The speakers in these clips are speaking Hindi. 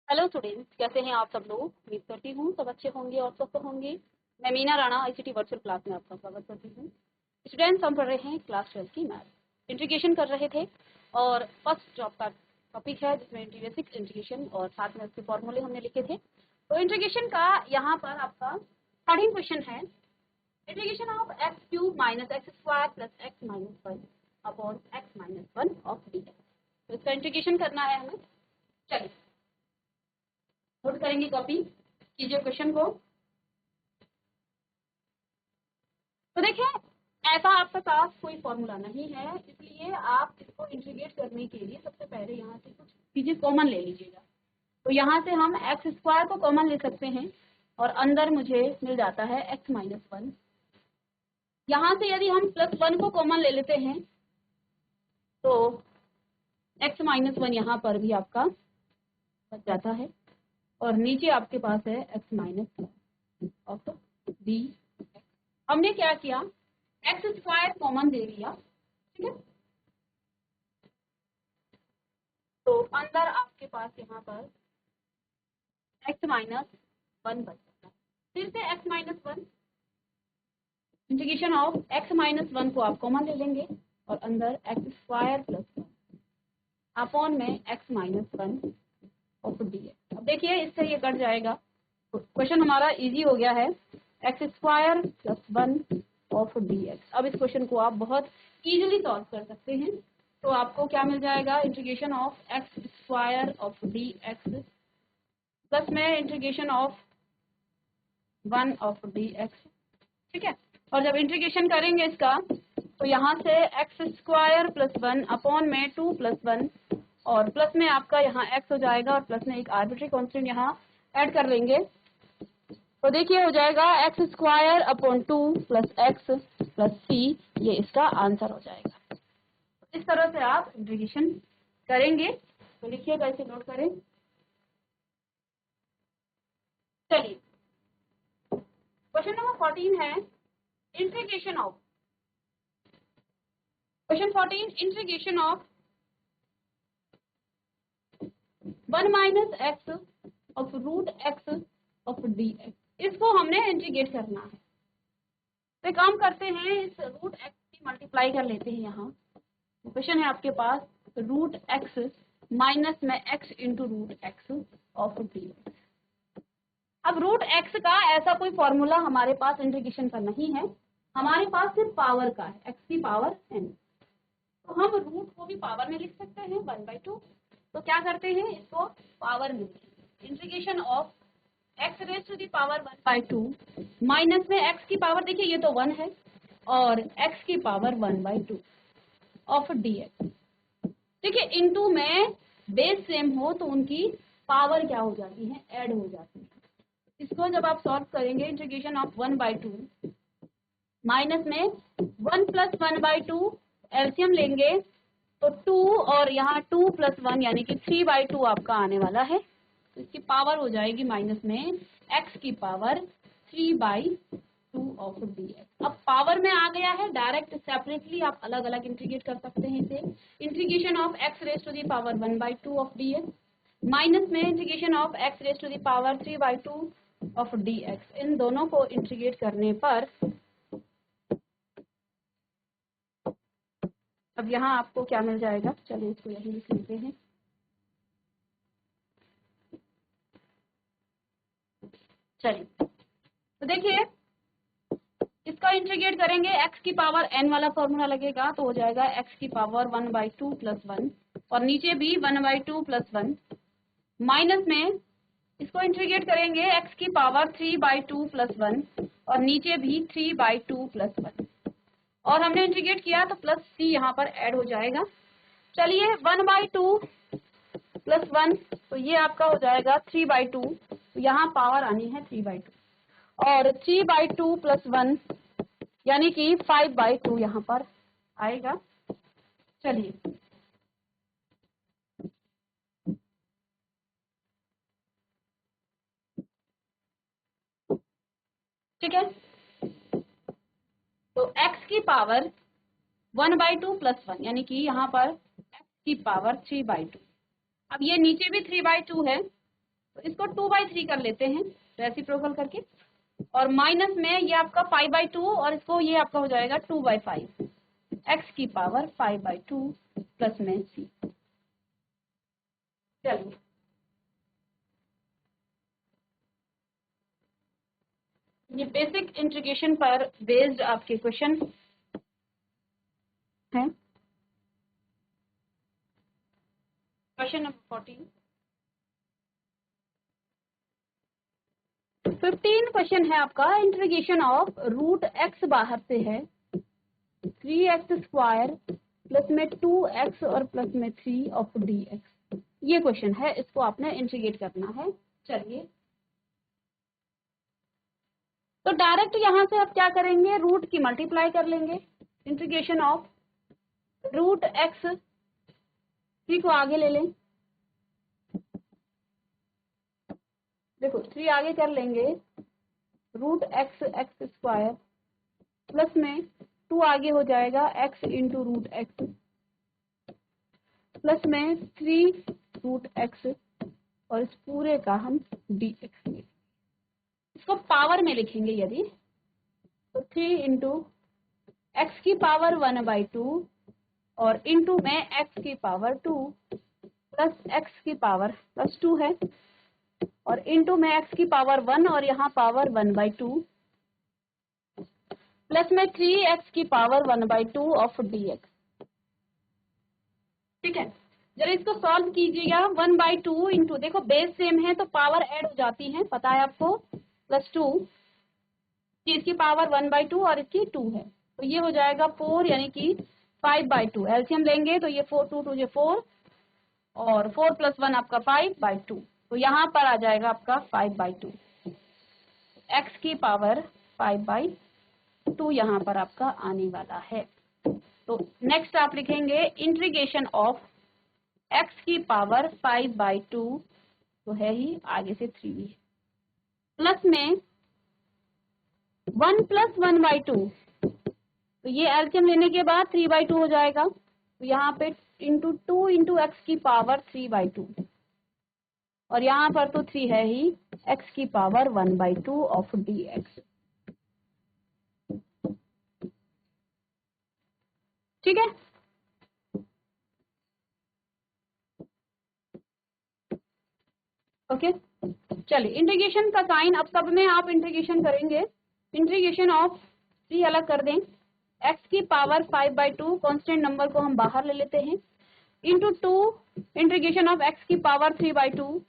हेलो स्टूडेंट्स, कैसे हैं आप सब लोग। उम्मीद करती हूँ सब अच्छे होंगे और स्वस्थ होंगे। मैं Meena Rana ICT virtual class में आपका स्वागत करती हूँ। स्टूडेंट्स, हम पढ़ रहे हैं क्लास 12 की मैथ इंटीग्रेशन कर रहे थे और फर्स्ट जॉब का टॉपिक है जिसमें बेसिक इंटीग्रेशन और साथ में उसके फॉर्मूले हमने लिखे थे। तो इंटीग्रेशन का यहाँ पर आपका स्टार्टिंग क्वेश्चन है integration of x cube minus x square plus x minus one upon x minus one of d x. तो इसका इंटीग्रेशन करना है हमें। चलिए नोट करेंगे, कॉपी कीजिए क्वेश्चन को। तो देखिए, ऐसा आपके पास कोई फॉर्मूला नहीं है, इसलिए आप इसको इंटीग्रेट करने के लिए सबसे पहले यहाँ से कुछ चीजें कॉमन ले लीजिएगा। तो यहाँ से हम एक्स स्क्वायर को कॉमन ले सकते हैं और अंदर मुझे मिल जाता है एक्स माइनस वन। यहाँ से यदि हम प्लस वन को कॉमन ले लेते हैं तो एक्स माइनस वन यहाँ पर भी आपका बच जाता है और नीचे आपके पास है x minus one of D. हमने क्या किया, एक्स स्क्वायर कॉमन ले लिया, ठीक है। तो अंदर आपके पास यहाँ पर एक्स माइनस वन बच जाता है। फिर से x minus one, integration of x minus one को आप कॉमन ले लेंगे और अंदर x square plus one upon में x minus one of d x. अब देखिए, इससे ये कट जाएगा। क्वेश्चन हमारा इजी हो गया है, x square plus one of d x. अब इस क्वेश्चन को आप बहुत इजीली सॉल्व कर सकते हैं। तो आपको क्या मिल जाएगा, integration of x square of d x plus में integration of one of d x, ठीक है। और जब इंटीग्रेशन करेंगे इसका तो यहाँ से x square plus one upon में टू प्लस वन और प्लस में आपका यहाँ एक्स हो जाएगा और प्लस में एक आर्बिट्री कांस्टेंट यहाँ ऐड कर लेंगे। तो देखिए हो जाएगा x square upon two plus x plus c, ये इसका आंसर हो जाएगा। इस तरह से आप इंटीग्रेशन करेंगे। तो लिखिएगा, इसे नोट करें। चलिए क्वेश्चन नंबर 14 है integration of, question 14 integration of one minus x of root x of d x. इसको हमने इंटीग्रेट करना है। तो काम करते हैं, इस रूट एक्स की मल्टीप्लाई कर लेते हैं। यहाँ क्वेश्चन है आपके पास रूट एक्स माइनस में x into root x of d x. अब रूट एक्स का ऐसा कोई फॉर्मूला हमारे पास इंटीग्रेशन का नहीं है, हमारे पास सिर्फ पावर का है, एक्स की पावर एन। तो हम रूट को भी पावर में लिख सकते हैं 1/2। तो क्या करते हैं, इसको पावर में integration of x raise to the power 1/2 minus में एक्स की पावर, देखिए ये तो 1 है, और एक्स की पावर 1/2 ऑफ डी एक्स। देखिए इनटू में बेस सेम हो तो उनकी पावर क्या हो जाती है, ऐड हो जाती है। इसको जब आप सॉल्व करेंगे, इंटीग्रेशन ऑफ 1/2 माइनस में 1 प्लस 1/2 एलसीएम लेंगे तो 2 और यहाँ 2 प्लस 1 यानी कि 3/2 आपका आने वाला है। तो इसकी पावर हो जाएगी माइनस में x की पावर 3/2 ऑफ डी एक्स। अब पावर में आ गया है, डायरेक्ट सेपरेटली आप अलग अलग इंटीग्रेट कर सकते हैं इसे। Integration of x raise to the power 1/2 of d x minus में integration of x raise to the power 3/2 of d x. इन दोनों को इंटीग्रेट करने पर अब यहाँ आपको क्या मिल जाएगा, चलिए इसको यही लिख लेते हैं। चलिए तो देखिए, इसका इंटीग्रेट करेंगे, x की पावर n वाला फॉर्मूला लगेगा तो हो जाएगा x की पावर 1/2 प्लस 1 और नीचे भी 1/2 प्लस 1 माइनस में इसको इंटीग्रेट करेंगे x की पावर 3/2 प्लस 1 और नीचे भी 3/2 प्लस 1 और हमने इंटीग्रेट किया तो प्लस c यहाँ पर ऐड हो जाएगा। चलिए 1/2 प्लस 1 तो ये आपका हो जाएगा 3/2, तो यहाँ पावर आनी है 3/2 और 3/2 प्लस 1 यानी कि 5/2 यहाँ पर आएगा। चलिए ठीक है, तो x की पावर 1/2 प्लस 1 यानी कि यहाँ पर x की पावर 3/2। अब ये नीचे भी 3/2 है तो इसको 2/3 कर लेते हैं रेसिप्रोकल करके, और माइनस में ये आपका 5/2 और इसको ये आपका हो जाएगा 2/5 x की पावर 5/2 प्लस में c। चलिए ये बेसिक इंटीग्रेशन पर बेस्ड आपके क्वेश्चन है। क्वेश्चन नंबर 15 क्वेश्चन है आपका, इंटीग्रेशन ऑफ रूट x बाहर से है 3x² प्लस में 2x और प्लस में 3 ऑफ dx। ये क्वेश्चन है, इसको आपने इंटीग्रेट करना है। चलिए तो डायरेक्ट यहां से आप क्या करेंगे, रूट की मल्टीप्लाई कर लेंगे। इंटीग्रेशन ऑफ रूट x, 3 को आगे ले लें, देखो 3 आगे कर लेंगे, रूट x² प्लस में 2 आगे हो जाएगा x into root x plus में 3 रूट x, और इस पूरे का हम dx में, इसको पावर में लिखेंगे यदि तो 3 इंटू एक्स की पावर 1/2 और इंटू में x की पावर 2 प्लस x की पावर प्लस 2 है, और इंटू में x की पावर 1 और यहाँ पावर 1/2 प्लस में 3x की पावर 1/2 ऑफ dx। ठीक है, जरा इसको सॉल्व कीजिएगा। 1/2 इंटू, देखो बेस सेम है तो पावर ऐड हो जाती है, पता है आपको, प्लस 2 कि इसकी पावर 1/2 और इसकी 2 है, तो ये हो जाएगा 4 यानी कि 5/2। एलसीएम लेंगे तो ये 4 2 2 4 और 4 + 1 आपका 5/2, तो यहाँ पर आ जाएगा आपका 5/2, x की पावर 5/2 यहाँ पर आपका आने वाला है। तो नेक्स्ट आप लिखेंगे इंटीग्रेशन ऑफ x की पावर 5/2, तो है ही, आगे से 3 भी है, प्लस में 1 + 1/2, तो ये एलसीएम लेने के बाद 3/2 हो जाएगा, तो यहाँ पे इंटू 2 इंटू एक्स की पावर 3/2, और यहाँ पर तो 3 है ही, x की पावर 1/2 ऑफ dx। ठीक है, ओके। चलिए इंटीग्रेशन का साइन अब सब में आप इंटीग्रेशन करेंगे। इंटीग्रेशन ऑफ 3 अलग कर दें, x की पावर 5/2 कांस्टेंट नंबर को हम बाहर ले लेते हैं, इंटू 2 इंटीग्रेशन ऑफ x की पावर 3/2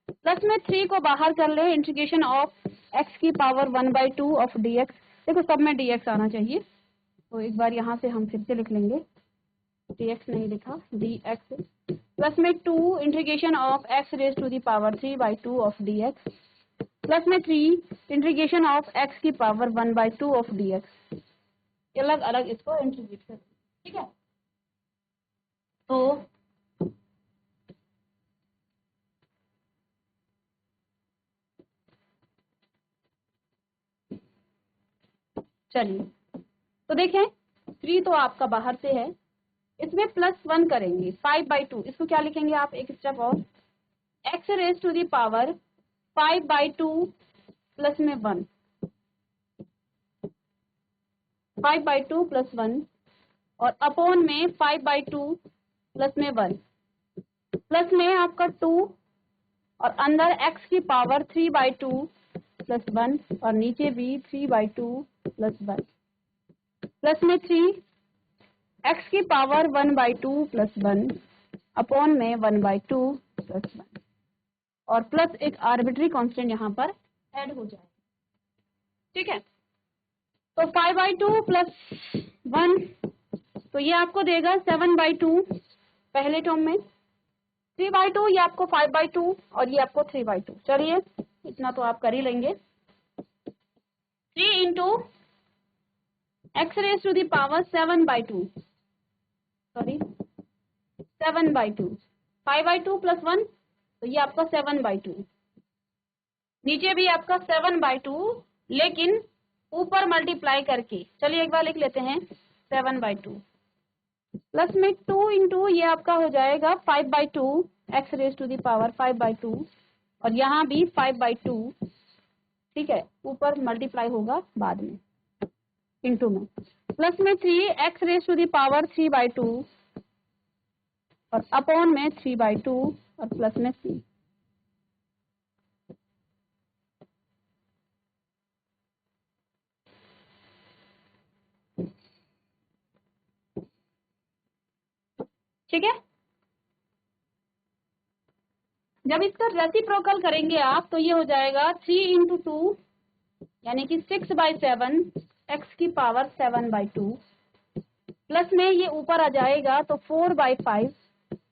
प्लस में 3 को बाहर कर ले, इंटीग्रेशन ऑफ x की पावर 1/2 ऑफ dx। देखो सब में dx आना चाहिए, तो एक बार यहाँ से हम फिर से लिख लेंगे, dx नहीं लिखा, dx प्लस में 2 integration of x raise to the power 3/2 of dx plus में 3 इंटीग्रेशन ऑफ x की पावर 1/2 ऑफ dx। अलग अलग इसको इंटीग्रेट करें। ठीक है, तो चलिए तो देखें 3 तो आपका बाहर से है, इसमें +1 करेंगे 5/2, इसको क्या लिखेंगे आप, एक स्टेप और, x raise to the power 5/2 plus में 1, 5/2 + 1 और अपॉन में 5/2 प्लस में 1 प्लस में आपका 2 और अंदर x की पावर 3/2 प्लस 1 और नीचे भी 3/2 प्लस 1 प्लस में 3 x की पावर 1/2 प्लस 1 अपॉन में 1/2 प्लस 1 और प्लस एक आर्बिट्री कांस्टेंट यहाँ पर ऐड हो जाएगा। ठीक है, तो 5/2 प्लस 1, तो ये आपको देगा 7/2 पहले टर्म में, 3/2 ये आपको 5/2 और ये आपको 3/2। चलिए इतना तो आप कर ही लेंगे, 3 into x raise to the power 7/2, sorry 7/2, 5/2 + 1, तो ये आपका 7/2, नीचे भी आपका 7/2 लेकिन ऊपर मल्टीप्लाई करके। चलिए एक बार लिख लेते हैं 7/2 प्लस में 2 इंटू ये आपका हो जाएगा 5/2 x raise to the power 5/2 और यहाँ भी 5/2, ठीक है, ऊपर मल्टीप्लाई होगा बाद में इनटू में, प्लस में 3x raise to the power 3/2 और अपॉन में 3/2 और प्लस में c। ठीक है, जब इसका रेसिप्रोकल करेंगे आप तो ये हो जाएगा 3 × 2 यानी कि 6/7 x की पावर 7/2 प्लस में ये ऊपर आ जाएगा तो 4/5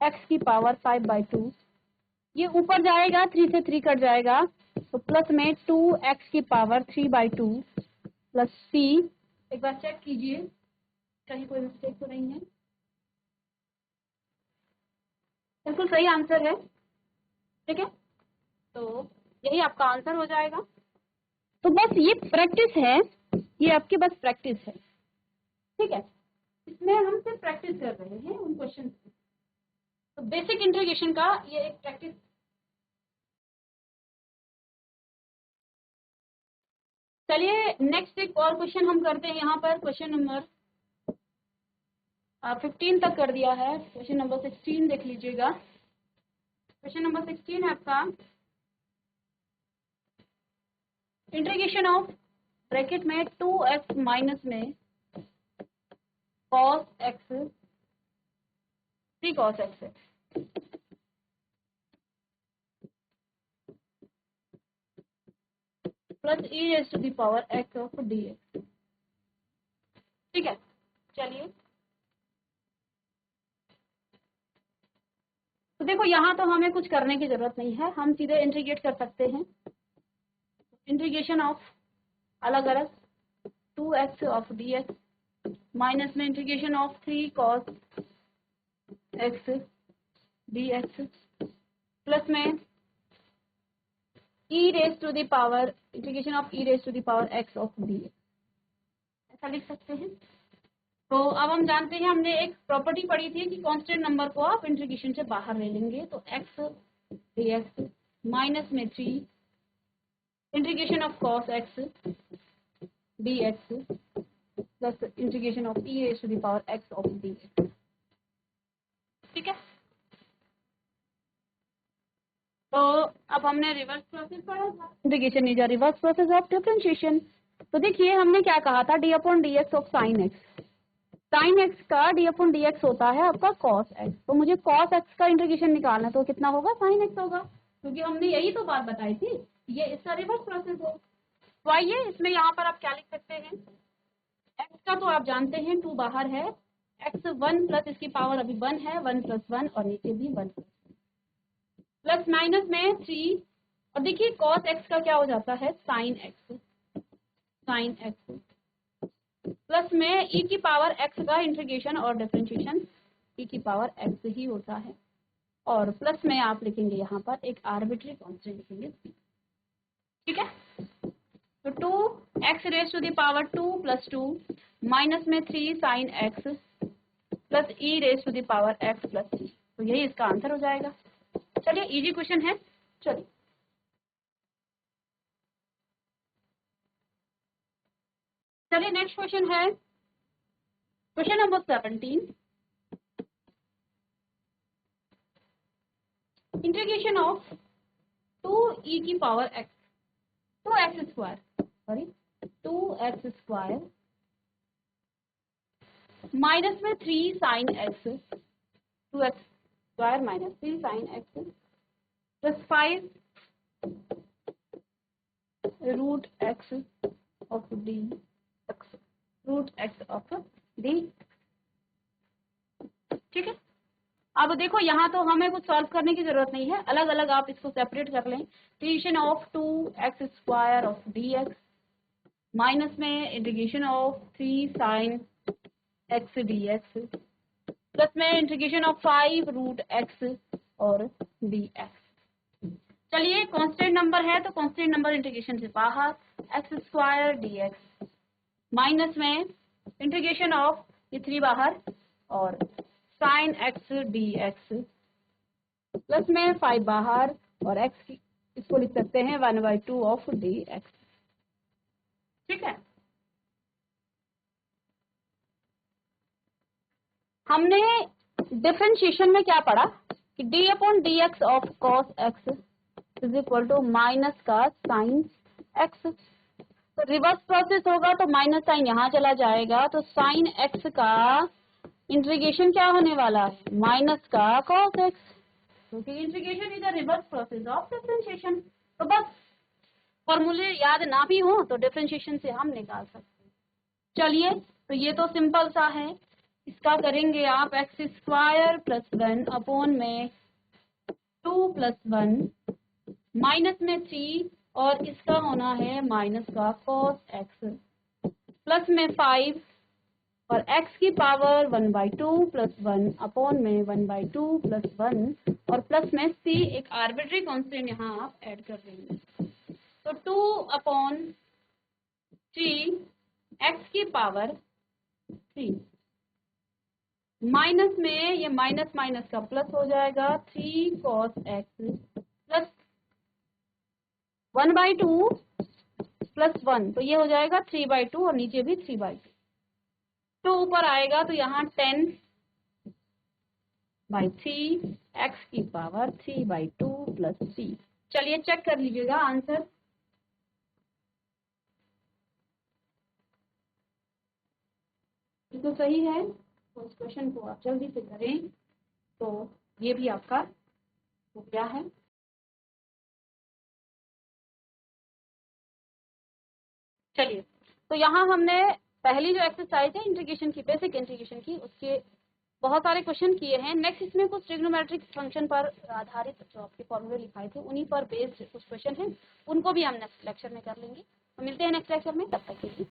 x की पावर 5/2, ये ऊपर जाएगा 3 से 3 कट जाएगा तो प्लस में 2x की पावर 3/2 प्लस c। एक बार चेक कीजिए कहीं कोई मिस्टेक तो नहीं है, बिल्कुल सही आंसर है। ठीक है, तो यही आपका आंसर हो जाएगा। तो बस ये प्रैक्टिस है, ये आपकी बस प्रैक्टिस है। ठीक है, इसमें हम सिर्फ प्रैक्टिस कर रहे हैं उन क्वेश्चन की। तो बेसिक इंटीग्रेशन का ये एक प्रैक्टिस। चलिए नेक्स्ट एक और क्वेश्चन हम करते हैं। यहाँ पर क्वेश्चन नंबर 15 तक कर दिया है, क्वेश्चन नंबर 16 देख लीजिएगा। क्वेश्चन नंबर 16 है आपका इंटीग्रेशन ऑफ ब्रैकेट में 2x माइनस में cos x 3 cos x है। Plus e raise to the power x of dx। ठीक है, चलिए तो देखो यहाँ तो हमें कुछ करने की जरूरत नहीं है, हम सीधे इंटीग्रेट कर सकते हैं। इंटीग्रेशन ऑफ अलग अलग 2x ऑफ dx माइनस में integration of 3 cos x dx plus में e raise to the power integration of e raise to the power x of dx, ऐसा लिख सकते हैं। तो अब हम जानते हैं, हमने एक प्रॉपर्टी पढ़ी थी कि कांस्टेंट नंबर को आप इंटीग्रेशन से बाहर ले लेंगे, तो x dx माइनस में 3 integration of cos x dx plus integration of e raise to the power x of dx। ठीक है, तो अब हमने रिवर्स प्रोसेस पढ़ा था। Integration is a reverse process of differentiation. तो देखिए हमने क्या कहा था, d/dx of sin x, sin x का d/dx होता है आपका cos x। तो मुझे cos x का इंटीग्रेशन निकालना, तो कितना होगा, sin x होगा, क्योंकि हमने यही तो बात बताई थी, ये इसका रिवर्स प्रोसेस है। तो आइए इसमें यहाँ पर आप क्या लिख सकते हैं, x का तो आप जानते हैं 2 बाहर है, x 1 प्लस इसकी पावर अभी 1 है, 1 + 1 और नीचे भी 1 प्लस माइनस में 3 और देखिए cos x का क्या हो जाता है, sin x प्लस में e की पावर x का इंटीग्रेशन और डिफरेंशिएशन e की पावर x ही होता है, और प्लस में आप लिखेंगे यहाँ पर एक आर्बिट्री कांस्टेंट लिखेंगे। ठीक है, तो 2x raise to the power 2 + 2 minus में 3 sin x plus e raise to the power x plus c। तो यही इसका आंसर हो जाएगा। चलिए इजी क्वेश्चन है। चलिए नेक्स्ट क्वेश्चन है question number 17, integration of 2e की पावर x 2x² माइनस में 3 sin x 2x² minus 3 sin x plus 5 √x of √x of d। ठीक है, अब देखो यहाँ तो हमें कुछ सॉल्व करने की जरूरत नहीं है, अलग अलग आप इसको सेपरेट कर लें। Integration of 2x² of dx minus में integration of 3 sin x dx plus में इंटीग्रेशन ऑफ 5 √x और dx। चलिए कांस्टेंट नंबर है तो कांस्टेंट नंबर इंटीग्रेशन से बाहर, x² dx माइनस में इंटीग्रेशन ऑफ ये 3 बाहर और sin x dx प्लस में 5 बाहर और x इसको लिख सकते हैं 1/2 ऑफ dx। ठीक है, हमने डिफरेंशिएशन में क्या पढ़ा कि d/dx of cos x is equal to minus का साइन x। तो रिवर्स प्रोसेस होगा तो माइनस साइन यहाँ चला जाएगा, तो साइन x का इंटीग्रेशन क्या होने वाला है, माइनस का cos x, क्योंकि integration is a reverse process of differentiation. तो बस फॉर्मूले याद ना भी हो तो डिफरेंशिएशन से हम निकाल सकते हैं। चलिए, तो ये तो सिंपल सा है, इसका करेंगे आप x² + 1 अपॉन में 2 + 1 माइनस में 3 और इसका होना है माइनस का cos x प्लस में 5 और x की पावर 1/2 + 1 अपॉन में 1/2 + 1 और प्लस में c, एक आर्बिट्री कांस्टेंट यहाँ आप ऐड कर देंगे, तो 2/3 x की पावर 3 माइनस में ये माइनस माइनस का प्लस हो जाएगा 3 cos x प्लस 1/2 + 1, तो ये हो जाएगा 3/2 और नीचे भी 3/2, तो ऊपर आएगा तो यहाँ 10/3 x की पावर 3/2 + 3। चलिए चेक कर लीजिएगा आंसर। तो सही है, तो इस क्वेश्चन को आप जल्दी से करें, तो ये भी आपका हो गया है। चलिए, तो यहाँ हमने पहली जो एक्सरसाइज है इंटीग्रेशन की, बेसिक इंटीग्रेशन की, उसके बहुत सारे क्वेश्चन किए हैं। नेक्स्ट इसमें कुछ ट्रिग्नोमेट्रिक फंक्शन पर आधारित जो आपके फॉर्मूले लिखाए थे उन्हीं पर बेस्ड कुछ क्वेश्चन हैं, उनको भी हम नेक्स्ट लेक्चर में कर लेंगे। तो मिलते हैं नेक्स्ट लेक्चर में, तब तक के लिए